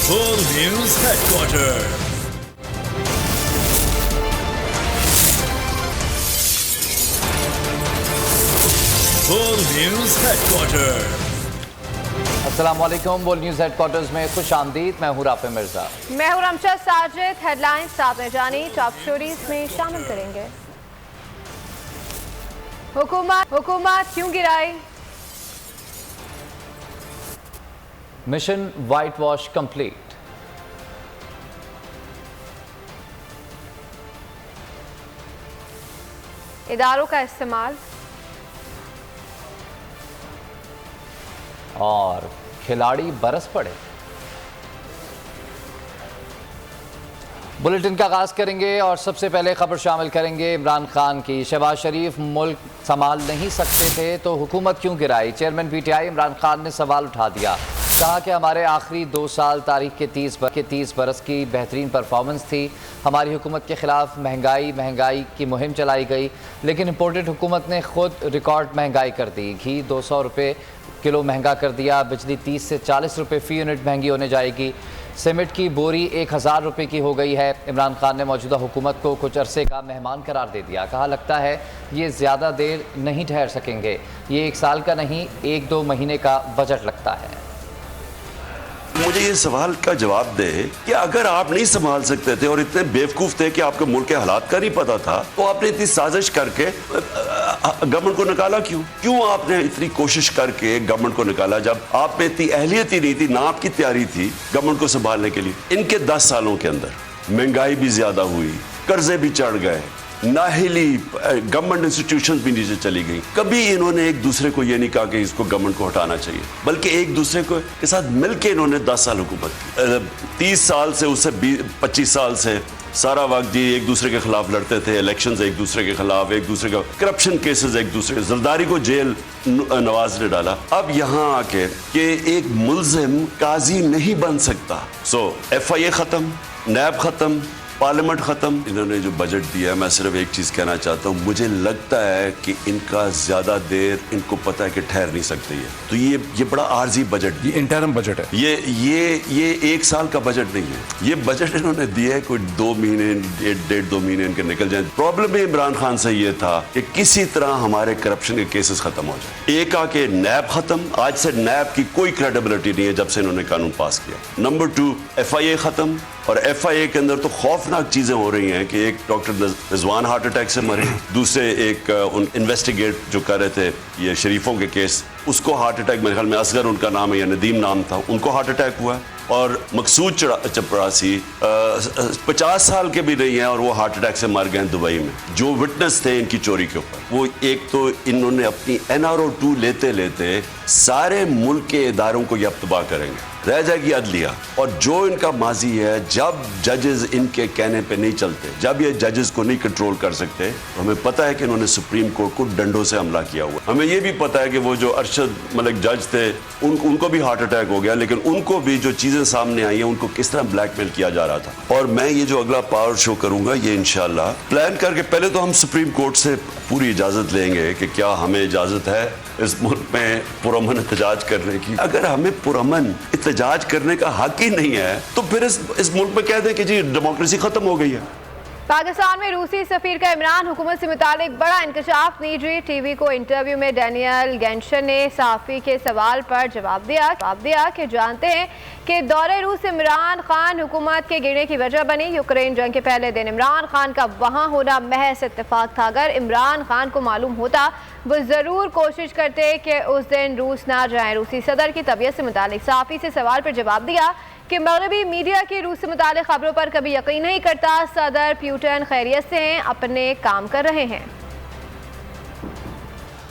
Full News Headquarters. Full News Headquarters. अस्सलाम वालेकुम। World news headquarters में खुश आमदीद। मैं हूँ राफे मिर्जा। मैं हूँ रमशद साजिद। हेडलाइंस आपने जानी, टॉप स्टोरीज में शामिल करेंगे। हुकूमत क्यों गिराई? Mission white wash complete. इदारों का इस्तेमाल और खिलाड़ी बरस पड़े। बुलेटिन का आगाज करेंगे और सबसे पहले खबर शामिल करेंगे इमरान खान की। शहबाज शरीफ मुल्क संभाल नहीं सकते थे तो हुकूमत क्यों गिराई? चेयरमैन पीटीआई इमरान खान ने सवाल उठा दिया। कहा कि हमारे आखिरी 2 साल तारीख के 30 बरस की बेहतरीन परफॉर्मेंस थी। हमारी हुकूमत के खिलाफ महंगाई की मुहिम चलाई गई, लेकिन इम्पोर्टेड हुकूमत ने खुद रिकॉर्ड महंगाई कर दी। घी 200 रुपये किलो महंगा कर दिया। बिजली 30 से 40 रुपये फ़ी यूनिट महंगी होने जाएगी। सीमेंट की बोरी 1000 रुपये की हो गई है। इमरान खान ने मौजूदा हुकूमत को कुछ अरसे का मेहमान करार दे दिया। कहा लगता है ये ज़्यादा देर नहीं ठहर सकेंगे। ये 1 साल का नहीं 1-2 महीने का बजट लगता है। मुझे ये सवाल का जवाब दे कि अगर आप नहीं संभाल सकते थे और इतने बेवकूफ थे कि आपके मुल्क के हालात का नहीं पता था, तो आपने इतनी साजिश करके गवर्नमेंट को निकाला क्यों आपने इतनी कोशिश करके गवर्नमेंट को निकाला जब आप में इतनी अहलियत ही नहीं थी, ना आपकी तैयारी थी गवर्नमेंट को संभालने के लिए? इनके 10 सालों के अंदर महंगाई भी ज्यादा हुई, कर्जे भी चढ़ गए, नाहिली गवर्नमेंट इंस्टीट्यूशंस भी नीचे चली गई। कभी इन्होंने एक दूसरे को ये नहीं कहा कि इसको गवर्नमेंट को हटाना चाहिए, बल्कि एक दूसरे को के साथ मिलकर इन्होंने 10 साल हुकूमत की। 30 साल से उससे 25 साल से सारा वक्त जी एक दूसरे के खिलाफ लड़ते थे। इलेक्शंस एक दूसरे के खिलाफ, एक दूसरे का करप्शन केसेस, एक दूसरे के जरदारी को जेल नवाज ने डाला। अब यहाँ आके कि एक मुल्जिम काजी नहीं बन सकता। FIA खत्म, नैब खत्म, पार्लियामेंट खत्म। इन्होंने जो बजट दिया है, मैं सिर्फ एक चीज कहना चाहता हूँ, मुझे लगता है कि इनका ज्यादा देर इनको पता है कि ठहर नहीं सकते ये। तो ये बड़ा आर्जी बजट, ये इंटरम बजट है। ये 1 साल का बजट नहीं है। ये बजट इन्होंने दिया है कोई 2 महीने, 1.5-2 महीने इनके निकल जाए। प्रॉब्लम भी इमरान खान से ये था कि किसी तरह हमारे करप्शन के केसेस खत्म हो जाए। एक आके नैब खत्म, आज से नैब की कोई क्रेडिबिलिटी नहीं है जब से इन्होंने कानून पास किया। नंबर 2 FIA खत्म, और FIA के अंदर तो खौफनाक चीजें हो रही हैं कि एक डॉक्टर रिजवान हार्ट अटैक से मरे, दूसरे एक इन्वेस्टिगेट जो कर रहे थे ये शरीफों के केस, उसको हार्ट अटैक, मेरे ख्याल में असगर उनका नाम है या नदीम नाम था, उनको हार्ट अटैक हुआ। और मकसूद चपरासी 50 साल के भी नहीं है और वो हार्ट अटैक से मर गए दुबई में। जो विटनेस थे इनकी चोरी के ऊपर, वो एक तो इन्होंने अपनी NRO 2 लेते लेते सारे मुल्क के इदारों को ये तबाह करेंगे। रह जाएगी अदलिया। और जो इनका माजी है, जब जजेस इनके कहने पे नहीं चलते, जब ये जजेस को नहीं कंट्रोल कर सकते, तो हमें पता है कि इन्होंने सुप्रीम कोर्ट को डंडों से हमला किया हुआ। हमें ये भी पता है कि वो जो अरशद मलिक जज थे उनको भी हार्ट अटैक हो गया, लेकिन उनको भी जो चीजें सामने आई हैं उनको किस तरह ब्लैकमेल किया जा रहा था। और मैं ये जो अगला पावर शो करूंगा ये इंशाल्लाह प्लान करके, पहले तो हम सुप्रीम कोर्ट से पूरी इजाजत लेंगे कि क्या हमें इजाजत है इस मुल्क में पुरअमन एहतजाज करने की। अगर हमें पुरअमन एहतजाज करने का हक ही नहीं है तो फिर इस मुल्क में कह दें कि जी डेमोक्रेसी खत्म हो गई है। पाकिस्तान में रूसी सफीर का इमरान हुकूमत से मुतालिक बड़ा इंकशाफ। निजी टीवी को इंटरव्यू में डैनियल गेंशन ने सहाफ़ी के सवाल पर जवाब दिया कि जानते हैं कि दौरे रूस इमरान खान हुकूमत के गिरने की वजह बनी। यूक्रेन जंग के पहले दिन इमरान खान का वहाँ होना महज इत्तेफाक था। अगर इमरान खान को मालूम होता वो ज़रूर कोशिश करते कि उस दिन रूस ना जाएं। रूसी सदर की तबीयत से मुतालिक सहाफ़ी से सवाल पर जवाब दिया कि मगरबी मीडिया की रूस से मुतालिक खबरों पर कभी यकीन नहीं करता। सदर प्यूटन खैरियत से हैं, अपने काम कर रहे हैं।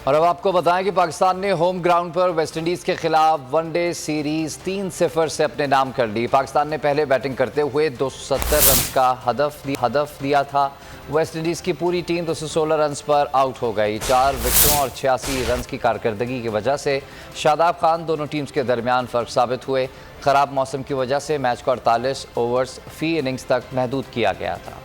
और अब आपको बताएं कि पाकिस्तान ने होम ग्राउंड पर वेस्टइंडीज़ के खिलाफ वनडे सीरीज़ 3-0 से अपने नाम कर ली। पाकिस्तान ने पहले बैटिंग करते हुए 270 रन का हदफ दिया था। वेस्टइंडीज़ की पूरी टीम 216 रन पर आउट हो गई। 4 विकेटों और 86 रन की कारकर्दगी की वजह से शादाब खान दोनों टीम्स के दरमियान फ़र्क साबित हुए। ख़राब मौसम की वजह से मैच को 48 ओवर्स फ़ी इनिंग्स तक महदूद किया गया था।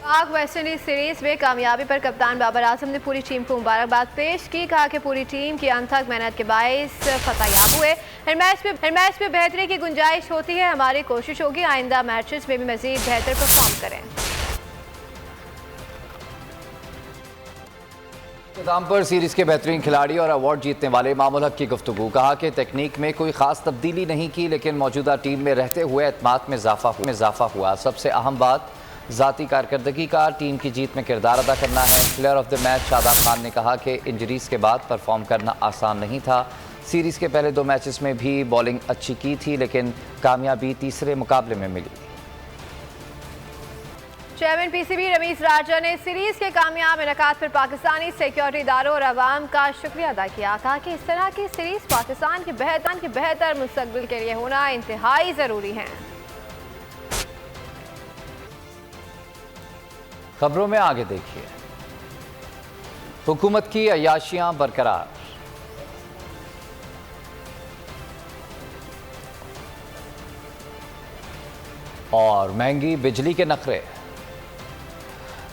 पाक वेस्ट इंडीज सीरीज में कामयाबी पर कप्तान बाबर आजम ने पूरी टीम को मुबारकबाद पेश की। कहा कि पूरी टीम की अनथक मेहनत के बायस फतहयाब हुए। हर मैच में बेहतरी की गुंजाइश होती है। हमारी कोशिश होगी आइंदा मैचेस में भी मजीद बेहतर परफॉर्म करें। इख्तिताम पर सीरीज के बेहतरीन खिलाड़ी और अवार्ड जीतने वाले इमामुल हक की गुफ्तगू। कहा कि तकनीक में कोई खास तब्दीली नहीं की, लेकिन मौजूदा टीम में रहते हुए एतमाद में इजाफा हुआ। सबसे अहम बात ज़ाती कारकर्दगी का टीम की जीत में किरदार अदा करना है। Player of the match Shadab Khan ने कहा कि इंजरीज के बाद परफॉर्म करना आसान नहीं था। सीरीज़ के पहले 2 मैचेस में भी बॉलिंग अच्छी की थी, लेकिन कामयाबी तीसरे मुकाबले में मिली। चेयरमैन पीसीबी रमीज राजा ने सीरीज के कामयाब इनकाद पर पाकिस्तानी सिक्योरिटी इदारों और अवाम का शुक्रिया अदा किया। कहा कि इस तरह की सीरीज पाकिस्तान के बेहतर मुस्तकबिल के लिए होना इंतहाई ज़रूरी है। खबरों में आगे देखिए। हुकूमत की अय्याशियां बरकरार। और महंगी बिजली के नखरे।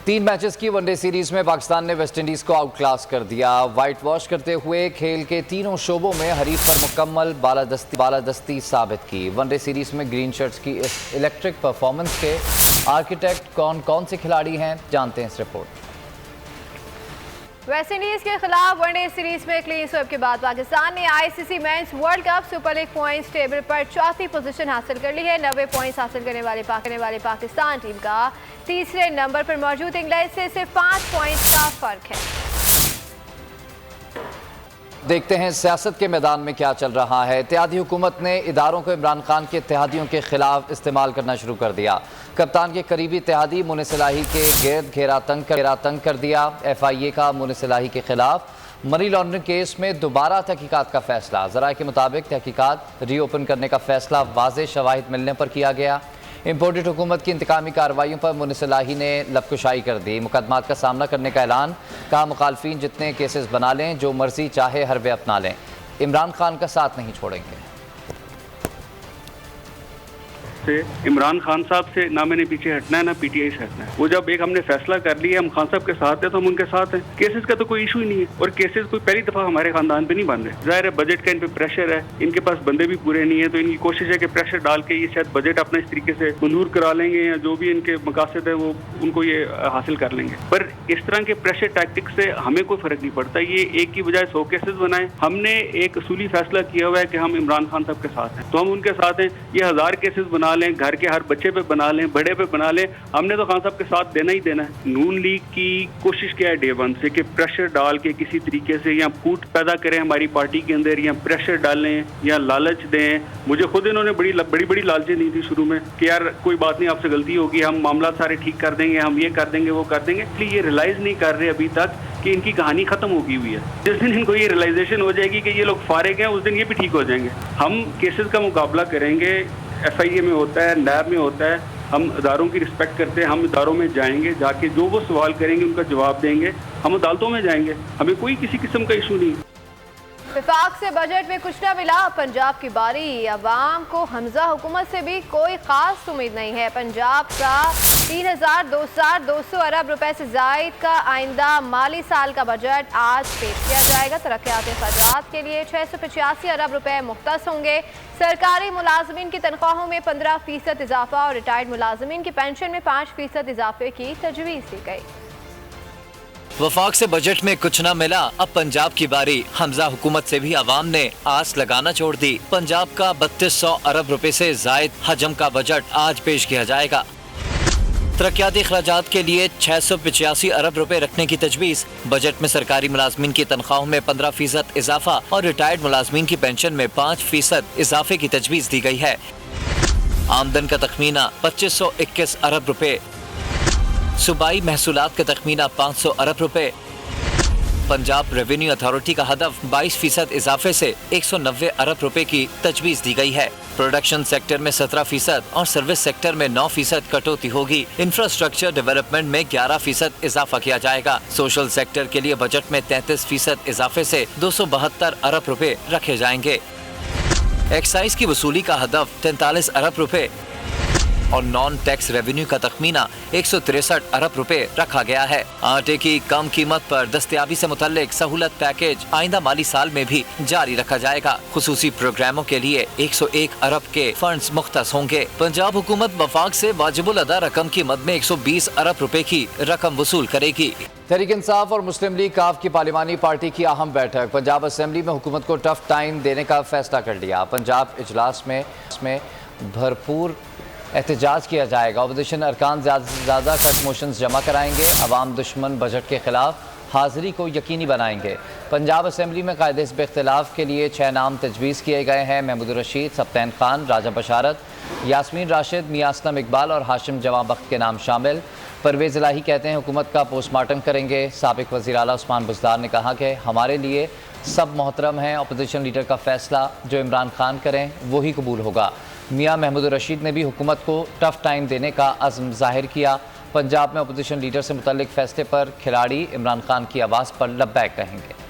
3 मैचेस की वनडे सीरीज में पाकिस्तान ने वेस्ट इंडीज को आउट क्लास कर दिया। वाइट वॉश करते हुए खेल के तीनों शोबों में हरीफ पर मुकम्मल बालादस्ती साबित की। वनडे सीरीज में ग्रीन शर्ट्स की इस इलेक्ट्रिक परफॉर्मेंस के आर्किटेक्ट कौन से खिलाड़ी हैं, जानते हैं इस रिपोर्ट। वेस्ट इंडीज के खिलाफ वनडे सीरीज में क्लीन स्वीप के बाद पाकिस्तान ने ICC men's world cup super league points table पर 4थी पोजीशन हासिल कर ली है। 90 पॉइंट्स हासिल करने वाले पाकिस्तान टीम का तीसरे नंबर पर मौजूद इंग्लैंड से सिर्फ 5 पॉइंट्स का फर्क है। देखते हैं सियासत के मैदान में क्या चल रहा है। इत्तेहादी हुकूमत ने इदारों को इमरान खान के इत्तेहादियों के खिलाफ इस्तेमाल करना शुरू कर दिया। कप्तान के करीबी इत्तेहादी मुनिस इलाही के गिर्द घेरा तंग कर दिया। FIA का मुनिस इलाही के खिलाफ मनी लॉन्ड्रिंग केस में दोबारा तहकीकात का फैसला। ज़राए के मुताबिक तहकीकात रीओपन करने का फैसला वाज़ेह शवाहिद मिलने पर किया गया। इम्पोर्टेड हुकूमत की इंतकामी कार्रवाइयों पर मुनिस इलाही ने लबकुशाई कर दी। मुकदमात का सामना करने का ऐलान। कहा मुखालफिन जितने केसेस बना लें, जो मर्जी चाहे हरबे अपना लें, इमरान खान का साथ नहीं छोड़ेंगे। से इमरान खान साहब से ना मैंने पीछे हटना है ना PTI से हटना है। वो जब एक हमने फैसला कर लिया हम खान साहब के साथ है तो हम उनके साथ हैं। केसेस का तो कोई इशू ही नहीं है और केसेस कोई पहली दफा हमारे खानदान पे नहीं बन रहे। जाहिर है बजट का इन पे प्रेशर है, इनके पास बंदे भी पूरे नहीं है, तो इनकी कोशिश है कि प्रेशर डाल के ये शायद बजट अपना इस तरीके से मंजूर करा लेंगे या जो भी इनके मकासद है वो उनको ये हासिल कर लेंगे। पर इस तरह के प्रेशर टैक्टिक से हमें कोई फर्क नहीं पड़ता। ये एक की बजाय 100 केसेस बनाए। हमने एक असूली फैसला किया हुआ है कि हम इमरान खान साहब के साथ हैं, तो हम उनके साथ हैं। ये 1000 केसेस बना लें, घर के हर बच्चे पे बना लें, बड़े पे बना लें, हमने तो खान साहब के साथ देना ही देना है। नून लीग की कोशिश क्या है डे 1 से कि प्रेशर डाल के किसी तरीके से या फूट पैदा करें हमारी पार्टी के अंदर, या प्रेशर डालें या लालच दें। मुझे खुद इन्होंने बड़ी लालचें दी थी शुरू में कि यार कोई बात नहीं, आपसे गलती होगी, हम मामला सारे ठीक कर देंगे, हम ये कर देंगे, वो कर देंगे। इसलिए ये रियलाइज नहीं कर रहे अभी तक कि इनकी कहानी खत्म हो गई हुई है। जिस दिन इनको ये रियलाइजेशन हो जाएगी कि ये लोग फारिग हैं, उस दिन ये भी ठीक हो जाएंगे। हम केसेस का मुकाबला करेंगे, FIA में होता है, NAB में होता है। हम इदारों की रिस्पेक्ट करते हैं, हम इदारों में जाएंगे, जाके जो वो सवाल करेंगे उनका जवाब देंगे। हम अदालतों में जाएंगे, हमें कोई किसी किस्म का इशू नहीं। विफाक से बजट में कुछ न मिला, पंजाब की बारी। अवाम को हमजा हुकूमत से भी कोई खास उम्मीद नहीं है। पंजाब का 3200 अरब रुपए से जायद का आइंदा माली साल का बजट आज पेश किया जाएगा। तरक्याती अखराजात के लिए 685 अरब रुपए मुख्तस होंगे। सरकारी मुलाजमीन की तनख्वाहों में 15% इजाफा और रिटायर्ड मुलाजमीन की पेंशन में 5% इजाफे की तजवीज़ दी गई। वफाक से बजट में कुछ न मिला, अब पंजाब की बारी। हमजा हुकूमत से भी आवाम ने आस लगाना छोड़ दी। पंजाब का 3200 अरब रुपए से जायद हजम का बजट आज पेश किया जाएगा। तरक्याती अखराजात के लिए 685 अरब रुपए रखने की तजवीज़। बजट में सरकारी मुलाजमीन की तनख्वाहों में 15% इजाफा और रिटायर्ड मुलाजमीन की पेंशन में 5% इजाफे की तजवीज़ दी गई है। आमदन का तखमीना 2521 अरब रुपए, सूबाई महसूलात का तखमीना 500 अरब रुपए। पंजाब रेवेन्यू अथॉरिटी का हदफ 22% इजाफे से 190 अरब रुपए की तजवीज़ दी गई है। प्रोडक्शन सेक्टर में 17% और सर्विस सेक्टर में 9% कटौती होगी। इंफ्रास्ट्रक्चर डेवलपमेंट में 11% इजाफा किया जाएगा। सोशल सेक्टर के लिए बजट में 33% इजाफे से 272 अरब रुपए रखे जाएंगे। एक्साइज की वसूली का हदफ 43 अरब रुपए। और नॉन टैक्स रेवेन्यू का तखमीना 163 अरब रुपए रखा गया है। आटे की कम कीमत पर दस्तयाबी से मुतल्लिक सहूलत पैकेज आइंदा माली साल में भी जारी रखा जाएगा। खुसूसी प्रोग्रामों के लिए 101 अरब के फंड्स मुख्तस होंगे। पंजाब हुकूमत वफाक से वाजिबुल अदा रकम की मद में 120 अरब रुपए की रकम वसूल करेगी। तहरीक इंसाफ और मुस्लिम लीग काफ की पार्लिमानी पार्टी की अहम बैठक। पंजाब असेंबली में हुकूमत को टफ टाइम देने का फैसला कर लिया। पंजाब इजलास में भरपूर एहतजाज किया जाएगा। अपोजिशन अरकान ज़्यादा से ज़्यादा कट मोशंस जमा कराएंगे। अवाम दुश्मन बजट के खिलाफ हाज़िरी को यकीनी बनाएंगे। पंजाब असेंबली में कायदे हिस्ब इख्तिलाफ के लिए 6 नाम तजवीज़ किए गए हैं। महमूद रशीद, सब्तैन खान, राजा बशारत, यास्मीन राशिद, मियां असलम इकबाल और हाशिम जवां बख्त के नाम शामिल। परवेज़ इलाही कहते हैं हुकूमत का पोस्टमार्टम करेंगे। साबिक वज़ीर आला उस्मान बुज़दार ने कहा कि हमारे लिए सब मोहतरम हैं, अपोजिशन लीडर का फ़ैसला जो इमरान खान करें वही कबूल होगा। मियां महमूद रशीद ने भी हुकूमत को टफ टाइम देने का अज़्म ज़ाहिर किया। पंजाब में अपोजिशन लीडर से मुतल्लिक फ़ैसले पर खिलाड़ी इमरान खान की आवाज़ पर लब्बैक कहेंगे।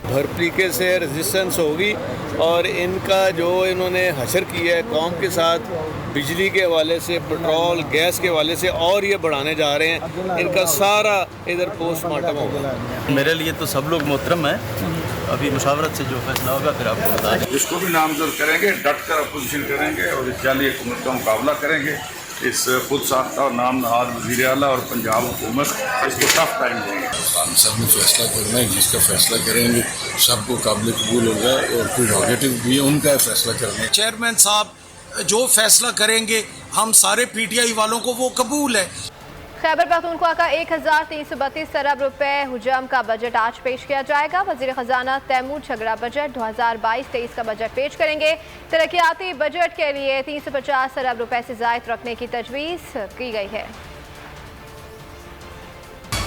भर तरीके से रेजिस्टेंस होगी और इनका जो इन्होंने हशर किया है कौम के साथ, बिजली के हवाले से, पेट्रोल गैस के हवाले से, और ये बढ़ाने जा रहे हैं, इनका सारा इधर पोस्टमार्टम होगा। मेरे लिए तो सब लोग मोहतरम हैं। अभी मुशावरत से जो फैसला होगा फिर आपको बता दें। जिसको भी नामजद करेंगे डट कर अपोजिशन करेंगे और इस जाली हुकूमत का मुकाबला करेंगे। इस खुद साख्ता और नाम नहाद वज़ीर आला और पंजाब हुकूमत इसको टफ टाइम देंगे। सब ने फैसला करना है, जिसका फैसला करेंगे सबको काबिल कबूल होगा और कोई नेगेटिव भी है उनका फैसला करना है। चेयरमैन साहब जो फैसला करेंगे हम सारे पीटीआई वालों को वो कबूल है। खैबर पख्तूनख्वा का 1332 अरब रुपए हुजम का बजट आज पेश किया जाएगा। वजीर खजाना तैमूर झगड़ा बजट 2022-23 का बजट पेश करेंगे। तरक्याती बजट के लिए 350 अरब रुपए से ज़ायद रखने की तजवीज़ की गई है।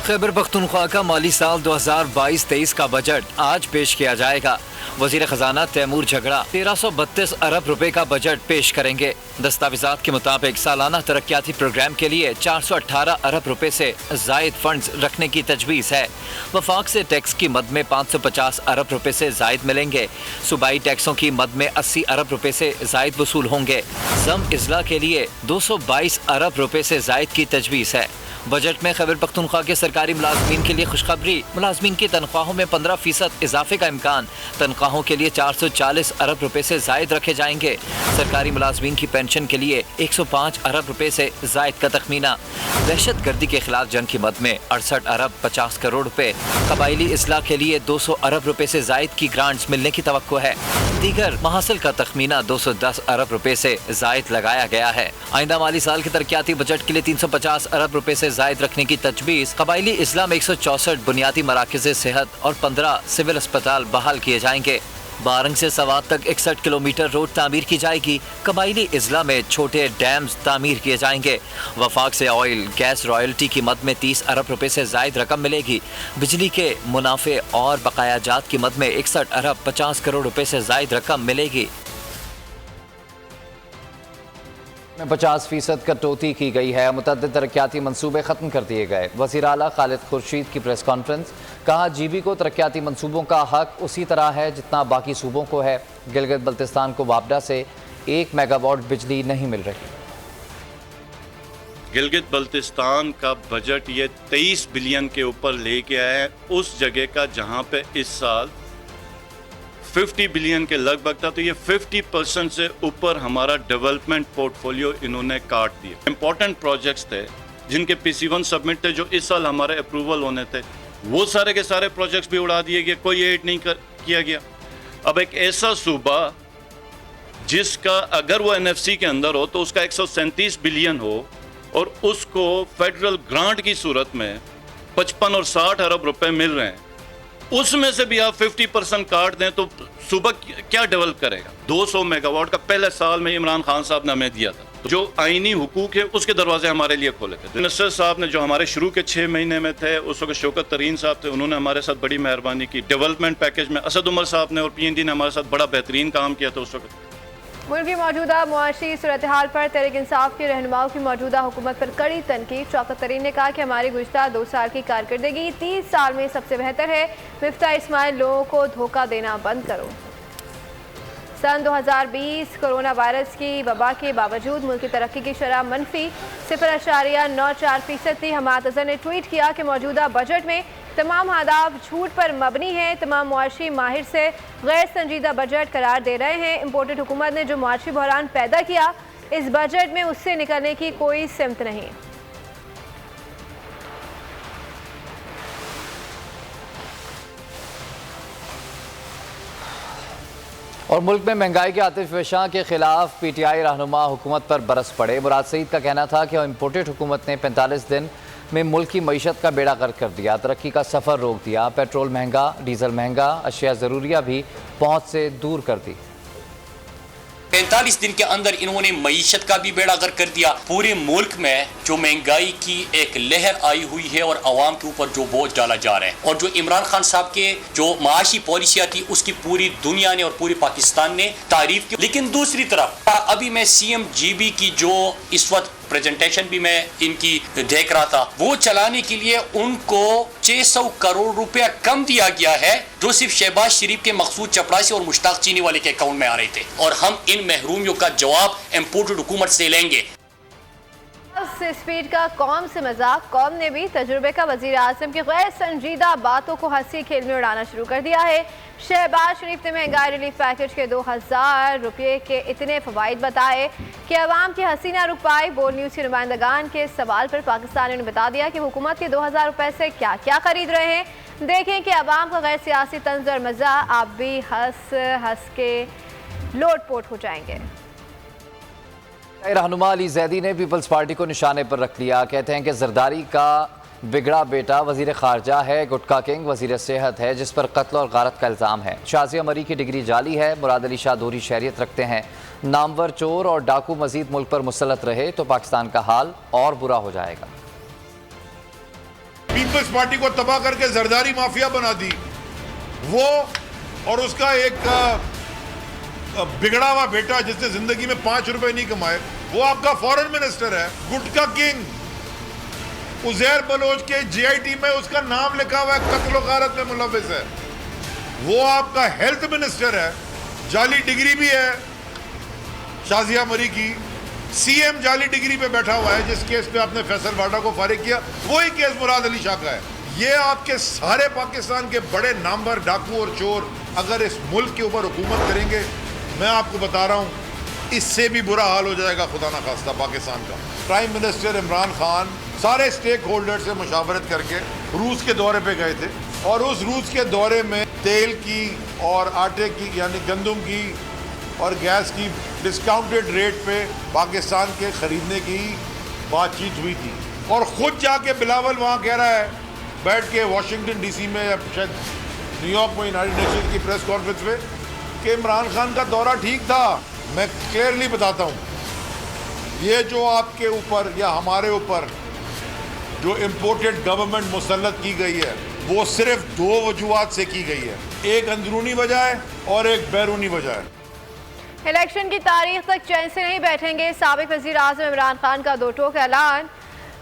खैबर पख्तूनख्वा का माली साल 2022-23 का बजट आज पेश किया जाएगा। वजीर खजाना तैमूर झगड़ा 1332 अरब रुपए का बजट पेश करेंगे। दस्तावेजात के मुताबिक सालाना तरक्याती प्रोग्राम के लिए 418 अरब रुपए से जायद फंड्स रखने की तजवीज़ है। वफाक से टैक्स की मद में 550 अरब रुपए से जायद मिलेंगे। सूबाई टैक्सों की मद में 80 अरब रुपए से जायद वसूल होंगे। ज़म इजला के लिए 222 अरब रुपए से जायद की तजवीज़ है। बजट में खैबर पख्तूनख्वा के सरकारी मुलाजमीन के लिए खुशखबरी, मुलाजमीन की तनख्वाहों में 15% इजाफे का इम्कान। तनख्वाहों के लिए 440 अरब रुपए से जायद रखे जाएंगे। सरकारी मुलाजमीन की पेंशन के लिए 105 अरब रुपए से जायद का तखमीना। दहशत गर्दी के खिलाफ जंग की मद में 68 अरब 50 करोड़ रुपए। कबायली इसलाह के लिए 200 अरब रुपए से जायद की ग्रांट्स मिलने की तवक्को है। दीगर महासिल का तखमीना 210 अरब रुपए से जायद लगाया गया है। आइंदा माली साल के तरक्याती बजट के लिए 350 अरब रुपए से जायद रखने की तजवीज़। कबायली इस्लाह में 164 बुनियादी मराकज़ सेहत और 15 सिविल अस्पताल बहाल किए जाएंगे। बारंग से सवात तक 61 किलोमीटर रोड तामीर की जाएगी। कबायली इजला में छोटे डैम्स तामीर किए जाएंगे। वफाक से ऑयल गैस रॉयल्टी की मद में 30 अरब रुपए से जायद रकम मिलेगी। बिजली के मुनाफे और बकायाजात की मद में 61 अरब 50 करोड़ रुपए से जायद रकम मिलेगी। 50% कटौती की गई है। मुतअद्दिद तरक्याती मंसूबे ख़त्म कर दिए गए। वज़ीर आला खालिद खुर्शीद की प्रेस कॉन्फ्रेंस। कहा GB को तरक्याती मंसूबों का हक उसी तरह है जितना बाकी सूबों को है। गिलगित बल्तिस्तान को वापडा से 1 मेगावाट बिजली नहीं मिल रही। गिलगित बल्तिस्तान का बजट ये 23 बिलियन के ऊपर लेके आया है, उस जगह का जहाँ पे इस साल 50 बिलियन के लगभग था। तो ये 50% से ऊपर हमारा डेवलपमेंट पोर्टफोलियो इन्होंने काट दिया। इंपॉर्टेंट प्रोजेक्ट्स थे जिनके PC1 सबमिट थे, जो इस साल हमारे अप्रूवल होने थे, वो सारे के सारे प्रोजेक्ट्स भी उड़ा दिए गए, कोई एड नहीं किया गया। अब एक ऐसा सूबा जिसका अगर वो NFC के अंदर हो तो उसका 137 बिलियन हो और उसको फेडरल ग्रांट की सूरत में 55 और 60 अरब रुपए मिल रहे हैं, उसमें से भी आप 50% काट दें तो सूबा क्या डेवलप करेगा। 200 मेगावाट का पहले साल में इमरान खान साहब ने हमें दिया था। जो आईनी हुकूक है उसके दरवाजे हमारे लिए खोले थे। मिनिस्टर साहब ने जो हमारे शुरू के 6 महीने में थे, उस वक्त शौकत तरीन साहब थे, उन्होंने हमारे साथ बड़ी मेहरबानी की। डेवलपमेंट पैकेज में असद उमर साहब ने और PND ने हमारे साथ बड़ा बेहतरीन काम किया था उस वक्त। मुल्क की मौजूदा मुआशी सूरत हाल पर तहरीक इंसाफ की रहनुमाओं की मौजूदा हुकूमत पर कड़ी तनकीद। शौकत तरीन ने कहा कि हमारी गुज़श्ता 2 साल की कारकर्दगी 30 साल में सबसे बेहतर है। मिफ्ता इस्माइल, लोगों को धोखा देना बंद करो। सन 2020 कोरोना वायरस की वबा के बावजूद मुल्क की तरक्की की शरह मनफी 0.94% थी। हमाद अजहर ने ट्वीट किया कि मौजूदा बजट में तमाम अहदाफ झूठ पर मबनी हैं। तमाम मुआशी माहिर से गैर संजीदा बजट करार दे रहे हैं। इम्पोर्टेड हुकूमत ने जो मुआशी बहरान पैदा किया, इस बजट में उससे निकलने की कोई सिमत नहीं। और मुल्क में महंगाई के आतिश फशां के खिलाफ PTI रहनुमा हुकूमत पर बरस पड़े। मुराद सईद का कहना था कि इम्पोर्टेड हुकूमत ने 45 दिन में मुल्क की मईशत का बेड़ा गर्क कर दिया, तरक्की का सफ़र रोक दिया, पेट्रोल महंगा, डीजल महंगा, अशिया ज़रूरिया भी पहुँच से दूर कर दी। 45 दिन के अंदर इन्होंने मईशत का भी बेड़ा गर्क कर दिया। पूरे मुल्क में जो महंगाई की एक लहर आई हुई है और अवाम के ऊपर जो बोझ डाला जा रहा है, और जो इमरान खान साहब के जो माशी पॉलिसियाँ थी उसकी पूरी दुनिया ने और पूरे पाकिस्तान ने तारीफ की। लेकिन दूसरी तरफ अभी मैं CMGB की जो इस वक्त प्रेजेंटेशन भी मैं इनकी देख रहा था, वो चलाने के लिए उनको 600 करोड़ रुपया कम दिया गया है, जो सिर्फ शहबाज शरीफ के मकसूद चपरासी और मुश्ताक चीनी वाले के अकाउंट में आ रहे थे। और हम इन महरूमियों का जवाब इम्पोर्टेड हुकूमत से लेंगे। स्पीड का कौम से मजाक, कौम ने भी तजुर्बे का वजीर आजम की गैर संजीदा बातों को हंसी खेल में उड़ाना शुरू कर दिया है। शहबाज शरीफ ने महंगाई रिलीफ पैकेज के 2000 रुपये के इतने फवाइद बताए कि अवाम की हंसी ना रुक पाई। बोल न्यूज़ के नुमाइंदगान के सवाल पर पाकिस्तानियों ने बता दिया कि हुकूमत के 2000 रुपये से क्या क्या खरीद रहे हैं। देखें कि अवाम का गैर सियासी तंज और मज़ा, आप भी हंस के लोटपोट हो जाएंगे। रहनुमा अली जैदी ने पीपल्स पार्टी को निशाने पर रख लिया। कहते हैं कि जरदारी का बिगड़ा बेटा वजीर खारजा है, गुटका किंग वजीर सेहत है, जिस पर कत्ल और गारत का इल्ज़ाम है। शाजिया मरी की डिग्री जाली है। मुराद अली शाह दोहरी शहरियत रखते हैं। नामवर चोर और डाकू मजीद मुल्क पर मुसल्लत रहे तो पाकिस्तान का हाल और बुरा हो जाएगा। पीपल्स पार्टी को तबाह करके जरदारी माफिया बना दी वो, और उसका एक बिगड़ा हुआ बेटा जिसने जिंदगी में 5 रुपए नहीं कमाए, वो आपका फॉरेन मिनिस्टर है। गुटका किंग उजैर बलोच के JIT में उसका नाम लिखा हुआ है, कत्ल गारत में मुलविस है। वो आपका हेल्थ मिनिस्टर है, जाली डिग्री भी है शाजिया मरी की। CM जाली डिग्री पे बैठा हुआ है, जिस केस पे आपने फैसल वाडा को फारिग किया, वही केस मुराद अली शाह का है। ये आपके सारे पाकिस्तान के बड़े नामवर डाकू और चोर अगर इस मुल्क के ऊपर हुकूमत करेंगे, मैं आपको बता रहा हूँ इससे भी बुरा हाल हो जाएगा खुदा ना खास्ता पाकिस्तान का। प्राइम मिनिस्टर इमरान खान सारे स्टेक होल्डर से मुशावरत करके रूस के दौरे पे गए थे, और उस रूस के दौरे में तेल की और आटे की यानी गंदम की और गैस की डिस्काउंटेड रेट पे पाकिस्तान के ख़रीदने की बातचीत हुई थी। और ख़ुद जाके बिलावल वहाँ कह रहा है बैठ के वाशिंगटन DC में या शायद न्यूयॉर्क में यूनाइटेड नेशन की प्रेस कॉन्फ्रेंस में कि इमरान खान का दौरा ठीक था। मैं क्लियरली बताता हूँ, ये जो आपके ऊपर या हमारे ऊपर जो इम्पोर्टेड गवर्नमेंट मुसल्लत की गई है, वो सिर्फ 2 वजूहात से की गई है, एक अंदरूनी वजह है और एक बैरूनी वजह है। इलेक्शन की तारीख तक चैन से नहीं बैठेंगे। साबिक वज़ीर आज़म इमरान खान का 2 टोक ऐलान।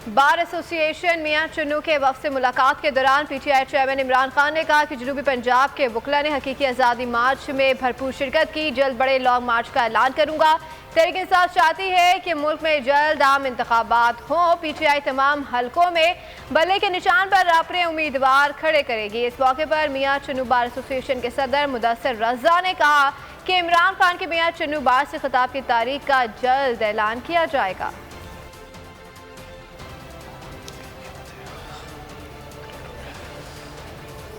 बार एसोसिएशन मियां चुन्नू के वक्त से मुलाकात के दौरान PTI चेयरमैन इमरान खान ने कहा कि जनूबी पंजाब के वकला ने हकीकी आज़ादी मार्च में भरपूर शिरकत की। जल्द बड़े लॉन्ग मार्च का ऐलान करूंगा। तहरीक इंसाफ चाहती है कि मुल्क में जल्द आम इंतखाबात हों। PTI तमाम हलकों में बल्ले के निशान पर अपने उम्मीदवार खड़े करेगी। इस मौके पर मियां चुन्नू बार एसोसिएशन के सदर मुदस्सिर रज़ा ने कहा कि इमरान खान के मियां चुन्नू बार से खिताब की तारीख का जल्द ऐलान किया जाएगा।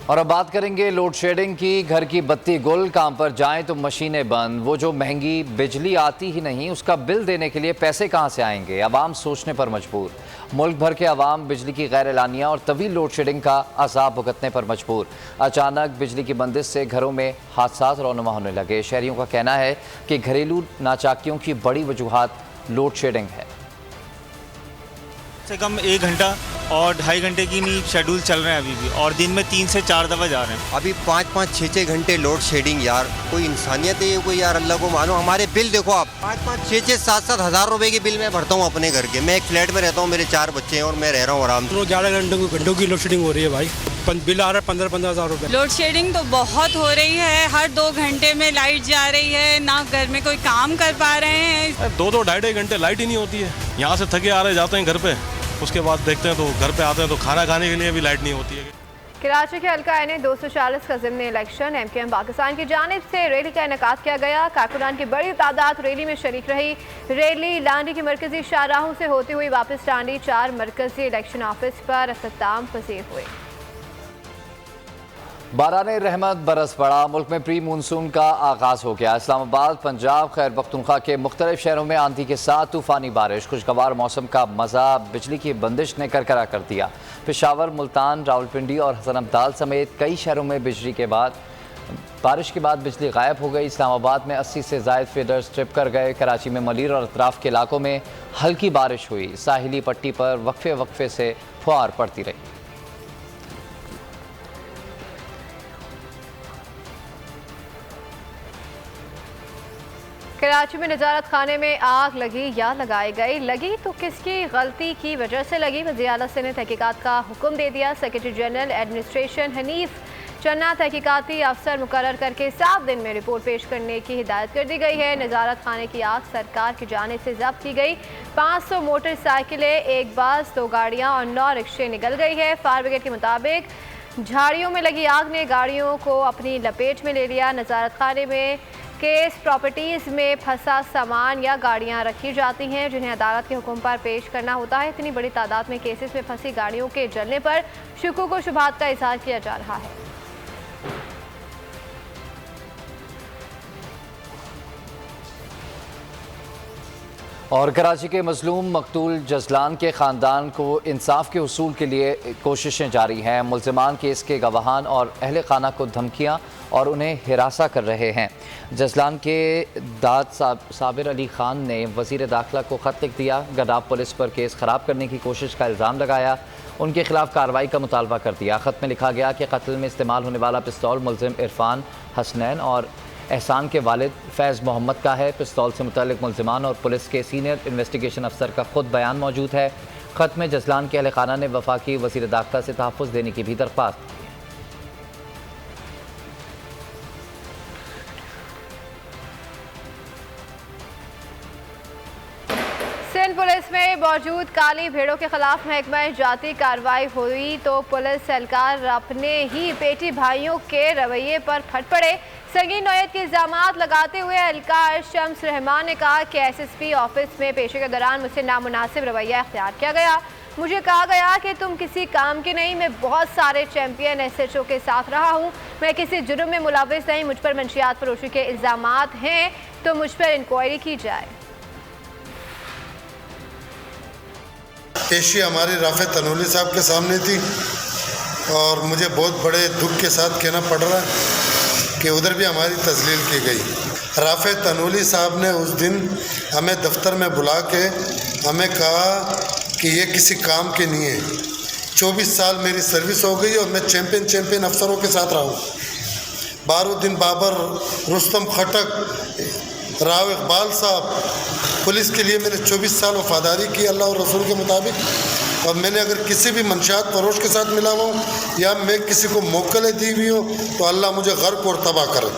और अब बात करेंगे लोड शेडिंग की। घर की बत्ती गुल, काम पर जाएं तो मशीनें बंद। वो जो महंगी बिजली आती ही नहीं, उसका बिल देने के लिए पैसे कहां से आएंगे? अवाम सोचने पर मजबूर। मुल्क भर के अवाम बिजली की गैर एलानिया और तवील लोड शेडिंग का अज़ाब भुगतने पर मजबूर। अचानक बिजली की बंदिश से घरों में हादसा रौनुमा होने लगे। शहरियों का कहना है कि घरेलू नाचाकियों की बड़ी वजूहात लोड शेडिंग है। से कम 1 घंटा और 2.5 घंटे की नहीं शेड्यूल चल रहे हैं अभी भी, और दिन में 3 से 4 दफ़ा जा रहे हैं। अभी 5-5, 6-6 घंटे लोड शेडिंग। यार कोई इंसानियत है ये? कोई यार अल्लाह को मानो। हमारे बिल देखो आप, 5-5, 6-6, 7-7 हज़ार रुपए के बिल मैं भरता हूँ अपने घर के। मैं एक फ्लैट में रहता हूँ, मेरे 4 बच्चे हैं और मैं रह रहा हूँ आराम से। 11 घंटों की लोड शेडिंग हो रही है भाई। बिल आ रहा है 15-15 हज़ार रुपये। लोड शेडिंग तो बहुत हो रही है, हर 2 घंटे में लाइट जा रही है, ना घर में कोई काम कर पा रहे हैं। 2-2 ढाई घंटे लाइट ही नहीं होती है। यहाँ से थके आ रहे जाते हैं घर पे, उसके बाद देखते हैं तो घर पे आते हैं तो खाना खाने के लिए भी लाइट नहीं होती है। कराची के हल्का एन 240 का ज़िमनी इलेक्शन MKM पाकिस्तान की जानिब से रैली का इनेकाद किया गया। कारकुनान की बड़ी तादाद रैली में शरीक रही। रैली लांडी की मरकजी शाहराहों से होती हुई वापस लांडी 4 मरकजी इलेक्शन ऑफिस पर अख्ताम पसीर हुई। बारान रहमत बरस पड़ा, मुल्क में प्री मानसून का आगाज़ हो गया। इस्लामाबाद, पंजाब, खैर पख्तूनख्वा के मुख्तलिफ शहरों में आंधी के साथ तूफ़ानी बारिश, खुशगवार मौसम का मज़ा बिजली की बंदिश ने करकरा कर दिया। पेशावर, मुल्तान, रावलपिंडी और हसन अब्दाल समेत कई शहरों में बारिश के बाद बिजली गायब हो गई। इस्लामाबाद में 80 से ज़ायद फीडर्स ट्रिप कर गए। कराची में मलीर और अतराफ़ के इलाकों में हल्की बारिश हुई। साहिली पट्टी पर वक्फे वक्फे से फुहार पड़ती रही। कराची में नजारत खाने में आग लगी या लगाई गई, लगी तो किसकी गलती की वजह से लगी, वज़ीर आला से ने तहकीकात का हुक्म दे दिया। सेक्रेटरी जनरल एडमिनिस्ट्रेशन हनीफ चन्ना तहकीकाती अफसर मुकर्रर करके 7 दिन में रिपोर्ट पेश करने की हिदायत कर दी गई है। नजारत खाने की आग सरकार की जानिब से जब्त की गई। 500 मोटरसाइकिलें, 1 बस, 2 गाड़ियाँ और 9 रिक्शे निकल गई है। फायर ब्रिगेड के मुताबिक झाड़ियों में लगी आग ने गाड़ियों को अपनी लपेट में ले लिया। नजारत खाने में केस प्रॉपर्टीज़ में फंसा सामान या गाड़ियां रखी जाती हैं जिन्हें अदालत के हुक्म पर पेश करना होता है। इतनी बड़ी तादाद में केसेस में फंसी गाड़ियों के जलने पर शुकूक व शुबहात का इज़हार किया जा रहा है। और कराची के मजलूम मकतूल जजलान के ख़ानदान को इंसाफ के हुसूल के लिए कोशिशें जारी हैं। मुल्ज़िमान केस के गवाहान और अहले खाना को धमकियाँ और उन्हें हिरासा कर रहे हैं। जजलान के दाद साबिर अली ख़ान ने वज़ीर दाखिला को ख़त लिख दिया। गदाब पुलिस पर केस ख़राब करने की कोशिश का इल्ज़ाम लगाया, उनके खिलाफ कार्रवाई का मुतालबा कर दिया। ख़त में लिखा गया कि कत्ल में इस्तेमाल होने वाला पिस्तौल मुल्ज़िम इरफान हसनैन और एहसान के वालिद फैज़ मोहम्मद का है। पिस्तौल से मुतल्लिक़ मुल्ज़िमान और पुलिस के सीनियर इन्वेस्टिगेशन अफसर का खुद बयान मौजूद है। ख़त में जजलान के अहले खाना ने वफाकी वज़ीर दाखिला से तहफ़्फ़ुज़ देने की भी दरख्वास्त की। सिंध पुलिस में मौजूद काली भेड़ों के खिलाफ महकमा जाती कार्रवाई हुई तो पुलिस एहलकार अपने ही बेटी भाइयों के रवैये पर फट पड़े। संगीन नौयत के इल्ज़ामात लगाते हुए एहलकार शम्स रहमान ने कहा कि SSP ऑफिस में पेशे के दौरान मुझसे नामुनासिब रवैया अख्तियार किया गया। मुझे कहा गया कि तुम किसी काम की नहीं, मैं बहुत सारे चैंपियन SHO के साथ रहा हूँ, मैं किसी जुर्म में मुलव्विस नहीं, मुझ पर मंशियात फरोशी के इल्ज़ामात हैं तो मुझ पर इंक्वायरी की जाए। पेशी हमारे राफे तनोली साहब के सामने थी और मुझे बहुत बड़े दुख के साथ कहना पड़ रहा है कि उधर भी हमारी तजलील की गई। राफे तनोली साहब ने उस दिन हमें दफ्तर में बुला के हमें कहा कि ये किसी काम के नहीं है। 24 साल मेरी सर्विस हो गई और मैं चैंपियन अफसरों के साथ रहा हूँ। बारूद्दीन बाबर, रुस्तम खटक, राव इकबाल साहब, पुलिस के लिए मैंने 24 साल वफादारी की अल्लाह और रसूल के मुताबिक। और मैंने अगर किसी भी मंशियात फरोश के साथ मिला हुआ या मैं किसी को मोकलें दी हुई हो तो अल्लाह मुझे गर्क और तबाह करे।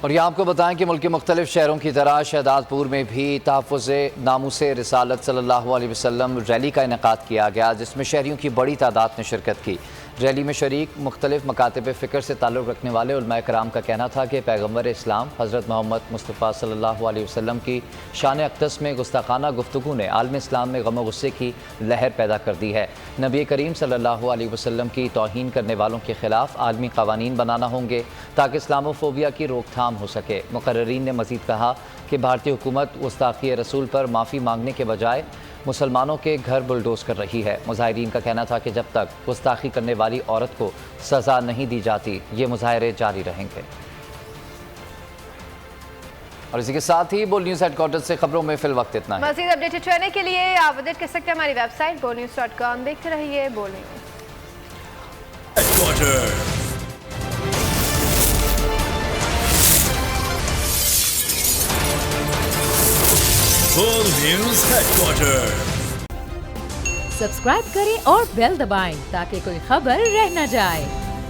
और यहाँ आपको बताएं कि मुल्क के मुख्तलिफ शहरों की तरह शहदादपुर में भी तहफ़्फ़ुज़ नामूसे रिसालत सल्लल्लाहु अलैहि वसल्लम रैली का इनेकाद किया गया जिसमें शहरियों की बड़ी तादाद ने शिरकत की। रैली में शरीक मुख्तलिफ मकातब फ़िक्र से ताल्लुक़ रखने वाले उलमाए कराम का कहना था कि पैगम्बर इस्लाम हज़रत मोहम्मद मुस्तफ़ा सल्लल्लाहु अलैहि वसल्लम की शान अक़दस में गुस्ताखाना गुफ्तगू ने आलम इस्लाम में गम व गुस्से की लहर पैदा कर दी है। नबी करीम सल्लल्लाहु अलैहि वसल्लम की तौहीन करने वालों के ख़िलाफ़ आलमी क़वानीन बनाना होंगे ताकि इस्लामोफोबिया की रोकथाम हो सके। मुक़र्ररीन ने मज़ीद कहा कि भारतीय हुकूमत गुस्ताखी रसूल पर माफ़ी मांगने के बजाय मुसलमानों के घर बुलडोज़ कर रही है। मुजाहिरीन का कहना था कि जब तक गुस्ताखी करने वाली औरत को सज़ा नहीं दी जाती ये मुजाहरे जारी रहेंगे। और इसी के साथ ही बोल न्यूज़ हेडक्वार्टर से खबरों में फिल वक्त इतना है। मज़ीद अपडेटेड रहने के लिए आप विजिट कर सकते हैं हमारी वेबसाइट bolnews.com। देखते रहिए बोल news. Full News Headquarters. Subscribe करें और बेल दबाएं ताकि कोई खबर रह न जाए।